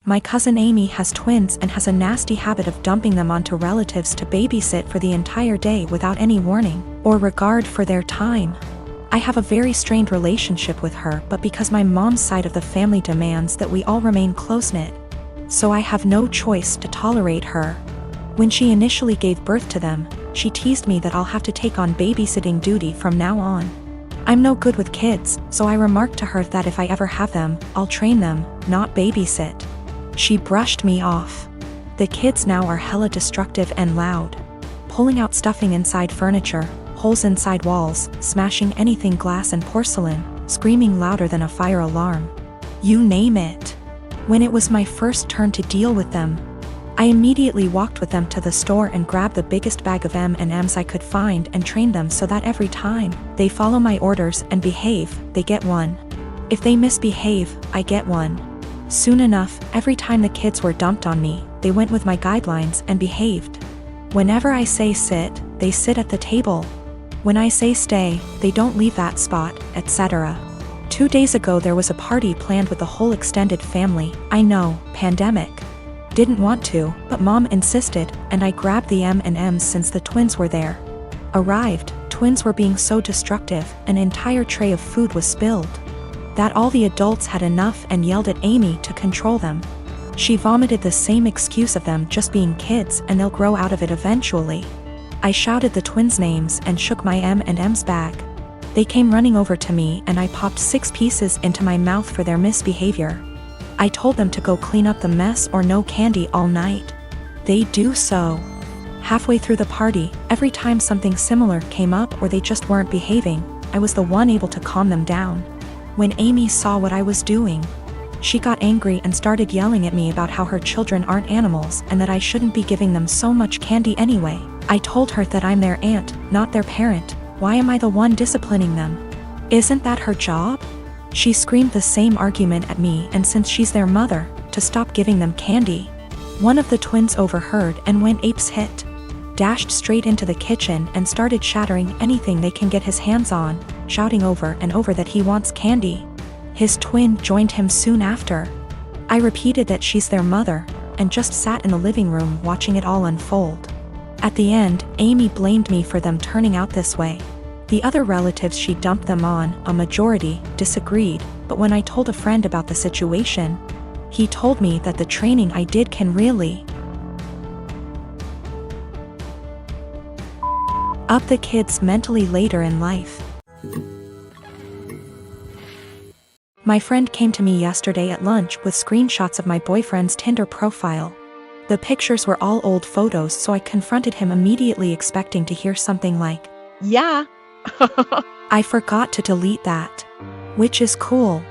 My cousin Amy has twins and has a nasty habit of dumping them onto relatives to babysit for the entire day without any warning or regard for their time. I have a very strained relationship with her, but because my mom's side of the family demands that we all remain close-knit, so I have no choice to tolerate her. When she initially gave birth to them, she teased me that I'll have to take on babysitting duty from now on. I'm no good with kids, so I remarked to her that if I ever have them, I'll train them, not babysit. She brushed me off. The kids now are hella destructive and loud, pulling out stuffing inside furniture, holes inside walls, smashing anything glass and porcelain, screaming louder than a fire alarm. You name it. When it was my first turn to deal with them, I immediately walked with them to the store and grabbed the biggest bag of M&Ms I could find and trained them so that every time they follow my orders and behave, they get one. If they misbehave, I get one. Soon enough, every time the kids were dumped on me, they went with my guidelines and behaved. Whenever I say sit, they sit at the table. When I say stay, they don't leave that spot, etc. 2 days ago there was a party planned with the whole extended family. I know, pandemic. Didn't want to, but mom insisted, and I grabbed the M&Ms since the twins were there. Arrived, twins were being so destructive, an entire tray of food was spilled. That all the adults had enough and yelled at Amy to control them. She vomited the same excuse of them just being kids and they'll grow out of it eventually. I shouted the twins' names and shook my M&Ms bag. They came running over to me and I popped 6 pieces into my mouth for their misbehavior. I told them to go clean up the mess or no candy all night. They do so. Halfway through the party, every time something similar came up or they just weren't behaving, I was the one able to calm them down. When Amy saw what I was doing, she got angry and started yelling at me about how her children aren't animals and that I shouldn't be giving them so much candy anyway. I told her that I'm their aunt, not their parent. Why am I the one disciplining them? Isn't that her job? She screamed the same argument at me, and since she's their mother, to stop giving them candy. One of the twins overheard and went apeshit. Dashed straight into the kitchen and started shattering anything they can get his hands on, shouting over and over that he wants candy. His twin joined him soon after. I repeated that she's their mother, and just sat in the living room watching it all unfold. At the end, Amy blamed me for them turning out this way. The other relatives she dumped them on, a majority, disagreed, but when I told a friend about the situation, he told me that the training I did can really up the kids mentally later in life. My friend came to me yesterday at lunch with screenshots of my boyfriend's Tinder profile. The pictures were all old photos, so I confronted him immediately, expecting to hear something like, "Yeah." I forgot to delete that. Which is cool.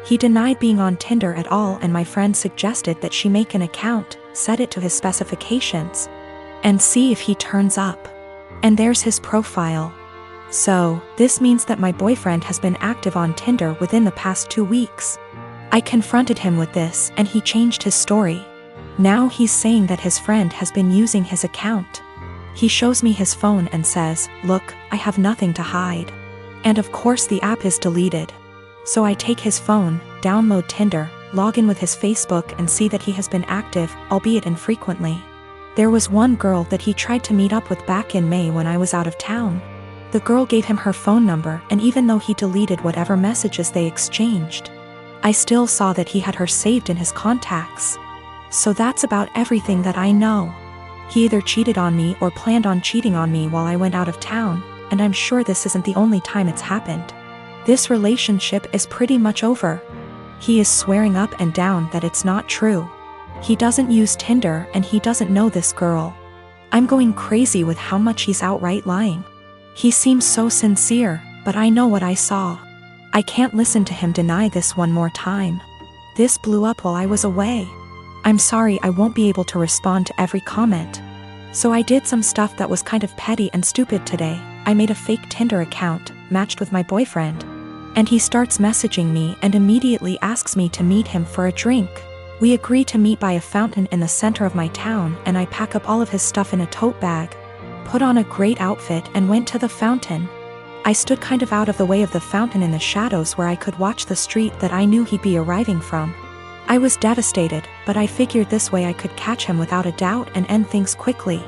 He denied being on Tinder at all, and my friend suggested that she make an account, set it to his specifications, and see if he turns up. And there's his profile. So, this means that my boyfriend has been active on Tinder within the past 2 weeks. I confronted him with this and he changed his story. Now he's saying that his friend has been using his account. He shows me his phone and says, "Look, I have nothing to hide." And of course the app is deleted. So I take his phone, download Tinder, log in with his Facebook and see that he has been active, albeit infrequently. There was one girl that he tried to meet up with back in May when I was out of town. The girl gave him her phone number, and even though he deleted whatever messages they exchanged, I still saw that he had her saved in his contacts. So that's about everything that I know. He either cheated on me or planned on cheating on me while I went out of town, and I'm sure this isn't the only time it's happened. This relationship is pretty much over. He is swearing up and down that it's not true. He doesn't use Tinder and he doesn't know this girl. I'm going crazy with how much he's outright lying. He seems so sincere, but I know what I saw. I can't listen to him deny this one more time. This blew up while I was away. I'm sorry I won't be able to respond to every comment. So I did some stuff that was kind of petty and stupid today. I made a fake Tinder account, matched with my boyfriend. And he starts messaging me and immediately asks me to meet him for a drink. We agree to meet by a fountain in the center of my town, and I pack up all of his stuff in a tote bag, put on a great outfit and went to the fountain. I stood kind of out of the way of the fountain in the shadows where I could watch the street that I knew he'd be arriving from. I was devastated, but I figured this way I could catch him without a doubt and end things quickly.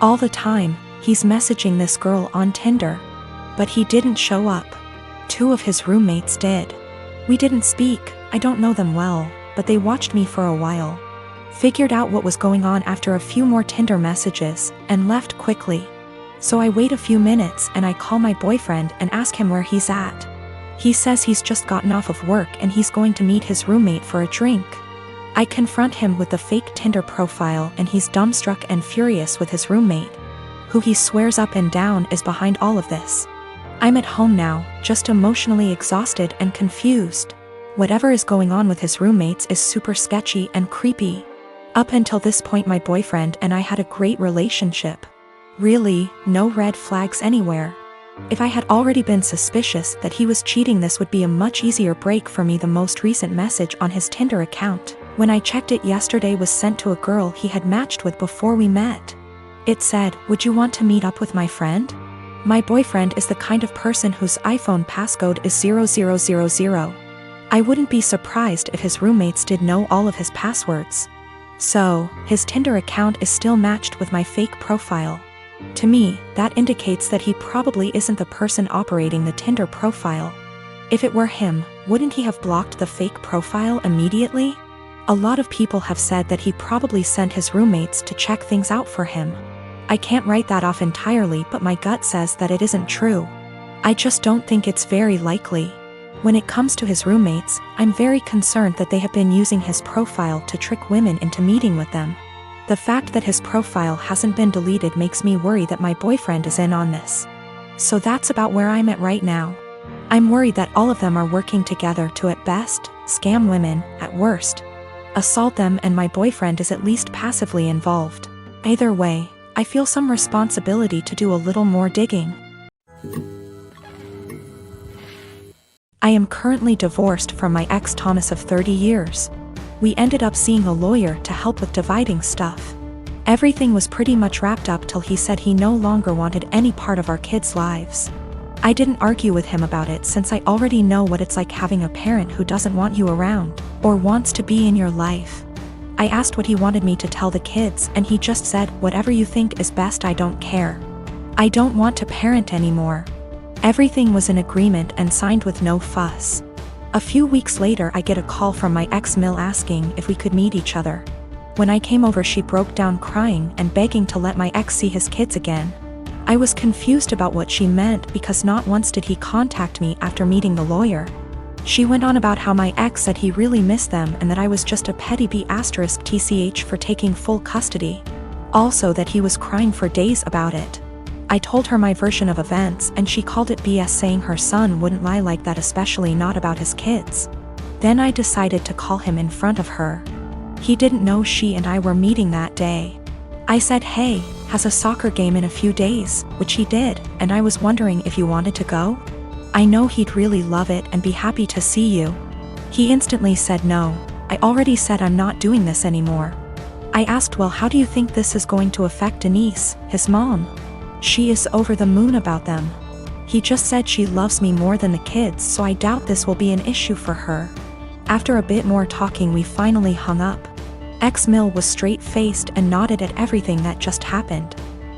All the time, he's messaging this girl on Tinder. But he didn't show up. 2 of his roommates did. We didn't speak, I don't know them well, but they watched me for a while. Figured out what was going on after a few more Tinder messages, and left quickly. So I wait a few minutes and I call my boyfriend and ask him where he's at. He says he's just gotten off of work and he's going to meet his roommate for a drink. I confront him with the fake Tinder profile and he's dumbstruck and furious with his roommate, who he swears up and down is behind all of this. I'm at home now, just emotionally exhausted and confused. Whatever is going on with his roommates is super sketchy and creepy. Up until this point my boyfriend and I had a great relationship. Really, no red flags anywhere. If I had already been suspicious that he was cheating, this would be a much easier break for me. The most recent message on his Tinder account, when I checked it yesterday, was sent to a girl he had matched with before we met. It said, "Would you want to meet up with my friend?" My boyfriend is the kind of person whose iPhone passcode is 0000. I wouldn't be surprised if his roommates did know all of his passwords. So, his Tinder account is still matched with my fake profile. To me, that indicates that he probably isn't the person operating the Tinder profile. If it were him, wouldn't he have blocked the fake profile immediately? A lot of people have said that he probably sent his roommates to check things out for him. I can't write that off entirely, but my gut says that it isn't true. I just don't think it's very likely. When it comes to his roommates, I'm very concerned that they have been using his profile to trick women into meeting with them. The fact that his profile hasn't been deleted makes me worry that my boyfriend is in on this. So that's about where I'm at right now. I'm worried that all of them are working together to, at best, scam women, at worst, assault them, and my boyfriend is at least passively involved. Either way, I feel some responsibility to do a little more digging. I am currently divorced from my ex Thomas of 30 years. We ended up seeing a lawyer to help with dividing stuff. Everything was pretty much wrapped up till he said he no longer wanted any part of our kids' lives. I didn't argue with him about it since I already know what it's like having a parent who doesn't want you around, or wants to be in your life. I asked what he wanted me to tell the kids and he just said, "Whatever you think is best, I don't care. I don't want to parent anymore." Everything was in agreement and signed with no fuss. A few weeks later I get a call from my ex-Mill asking if we could meet each other. When I came over she broke down crying and begging to let my ex see his kids again. I was confused about what she meant because not once did he contact me after meeting the lawyer. She went on about how my ex said he really missed them and that I was just a petty B*TCH for taking full custody. Also that he was crying for days about it. I told her my version of events and she called it BS, saying her son wouldn't lie like that, especially not about his kids. Then I decided to call him in front of her. He didn't know she and I were meeting that day. I said, "Hey, has a soccer game in a few days," which he did, and I was wondering if you wanted to go? I know he'd really love it and be happy to see you. He instantly said no. I already said I'm not doing this anymore. I asked, "Well, how do you think this is going to affect Denise, his mom?" She is over the moon about them. He just said she loves me more than the kids, so I doubt this will be an issue for her. After a bit more talking we finally hung up. Ex-Mill was straight-faced and nodded at everything that just happened.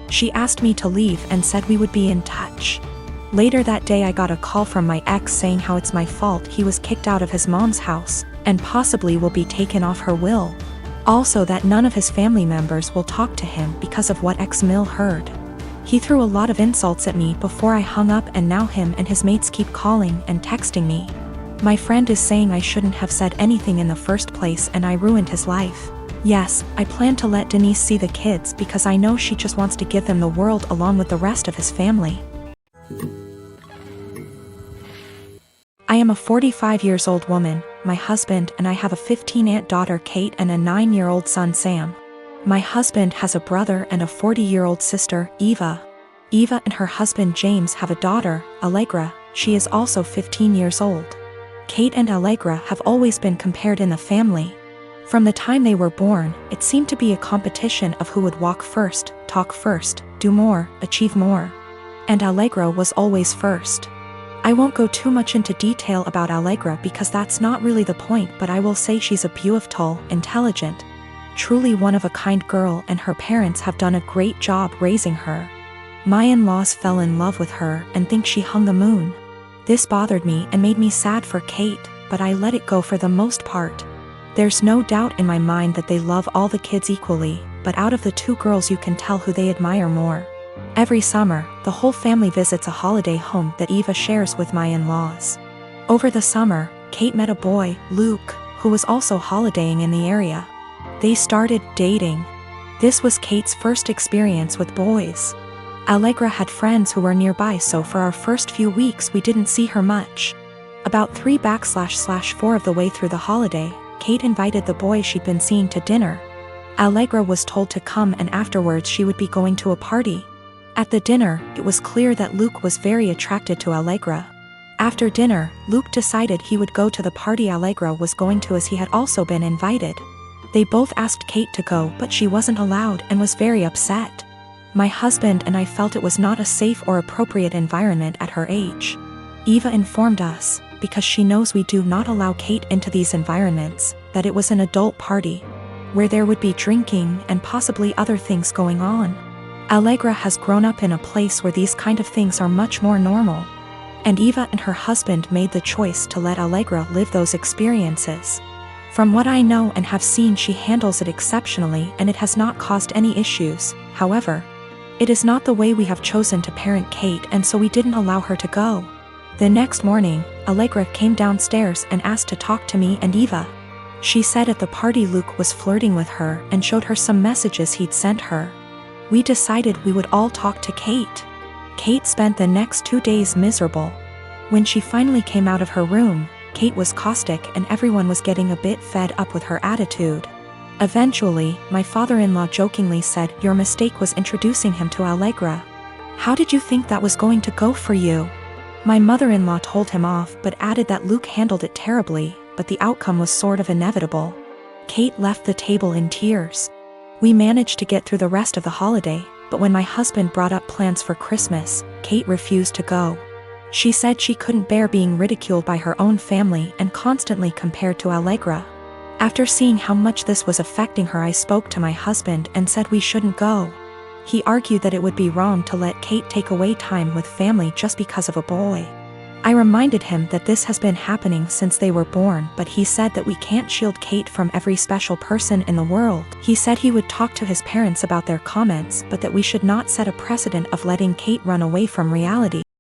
She asked me to leave and said we would be in touch. Later that day I got a call from my ex saying how it's my fault he was kicked out of his mom's house, and possibly will be taken off her will. Also that none of his family members will talk to him because of what ex-Mill heard. He threw a lot of insults at me before I hung up, and now him and his mates keep calling and texting me. My friend is saying I shouldn't have said anything in the first place and I ruined his life. Yes, I plan to let Denise see the kids because I know she just wants to give them the world along with the rest of his family. I am a 45 years old woman. My husband and I have a 15-aunt daughter Kate and a 9-year-old son Sam. My husband has a brother and a 40-year-old sister, Eva. Eva and her husband James have a daughter, Allegra. She is also 15 years old. Kate and Allegra have always been compared in the family. From the time they were born, it seemed to be a competition of who would walk first, talk first, do more, achieve more. And Allegra was always first. I won't go too much into detail about Allegra because that's not really the point, but I will say she's a beautiful, intelligent, truly one-of-a-kind girl, and her parents have done a great job raising her. My in-laws fell in love with her and think she hung the moon. This bothered me and made me sad for Kate, but I let it go for the most part. There's no doubt in my mind that they love all the kids equally, but out of the two girls you can tell who they admire more. Every summer, the whole family visits a holiday home that Eva shares with my in-laws. Over the summer, Kate met a boy, Luke, who was also holidaying in the area. They started dating. This was Kate's first experience with boys. Allegra had friends who were nearby, so for our first few weeks we didn't see her much. About 3/4 of the way through the holiday, Kate invited the boy she'd been seeing to dinner. Allegra was told to come, and afterwards she would be going to a party. At the dinner, it was clear that Luke was very attracted to Allegra. After dinner, Luke decided he would go to the party Allegra was going to as he had also been invited. They both asked Kate to go, but she wasn't allowed and was very upset. My husband and I felt it was not a safe or appropriate environment at her age. Eva informed us, because she knows we do not allow Kate into these environments, that it was an adult party, where there would be drinking and possibly other things going on. Allegra has grown up in a place where these kind of things are much more normal. And Eva and her husband made the choice to let Allegra live those experiences. From what I know and have seen, she handles it exceptionally and it has not caused any issues. However, it is not the way we have chosen to parent Kate, and so we didn't allow her to go. The next morning, Allegra came downstairs and asked to talk to me and Eva. She said at the party Luke was flirting with her and showed her some messages he'd sent her. We decided we would all talk to Kate. Kate spent the next 2 days miserable. When she finally came out of her room, Kate was caustic and everyone was getting a bit fed up with her attitude. Eventually, my father-in-law jokingly said, "Your mistake was introducing him to Allegra. How did you think that was going to go for you?" My mother-in-law told him off but added that Luke handled it terribly, but the outcome was sort of inevitable. Kate left the table in tears. We managed to get through the rest of the holiday, but when my husband brought up plans for Christmas, Kate refused to go. She said she couldn't bear being ridiculed by her own family and constantly compared to Allegra. After seeing how much this was affecting her, I spoke to my husband and said we shouldn't go. He argued that it would be wrong to let Kate take away time with family just because of a boy. I reminded him that this has been happening since they were born, but he said that we can't shield Kate from every special person in the world. He said he would talk to his parents about their comments, but that we should not set a precedent of letting Kate run away from reality.